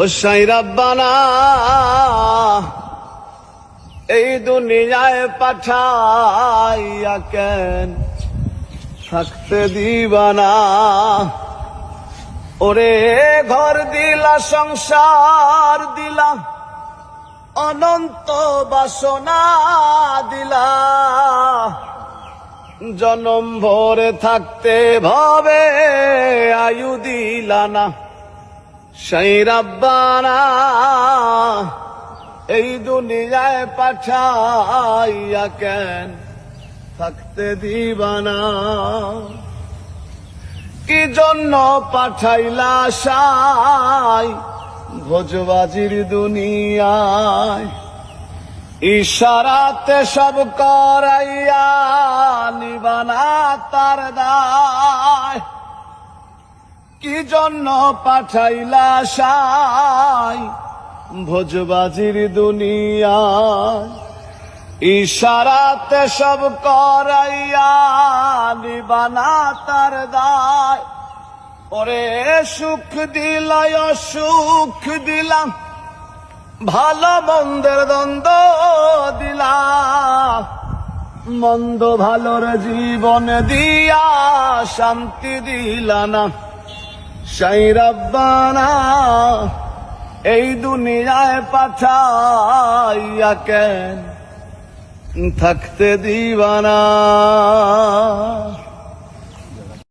ও সাই রাব্বানা এই দুনিয়ায় পাঠাইয়া কেন থাকতে দিবানা। ওরে ঘর দিলা, সংসার দিলা, অনন্ত বাসনা দিলা, জনম ভরে থাকতে ভাবে আয়ু দিলা না। সেই রাব্বানা এই দুনিয়ায় পাঠাইয়া কেন থাকতে দিবানা। কি জন্য পাঠাইলা সাই ভোজবাজির দুনিয়ায়, ইশারাতে সব করাইয়া নিবানা তার দায়। কি জন্য পাঠাইলা সাই ভোজবাজির দুনিয়ায়, ইশারাতে সব করাইয়া নিবানা তার দায়। ওরে সুখ দিলাই অসুখ দিলাম, ভালো মন্দের দ্বন্দ্ব দিলা, মন্দ ভালোর জীবন দিয়া শান্তি দিলা না। সেই রাব্বানা এই দুনিয়ায় পাঠাইয়া কেন থাকতে দিবানা।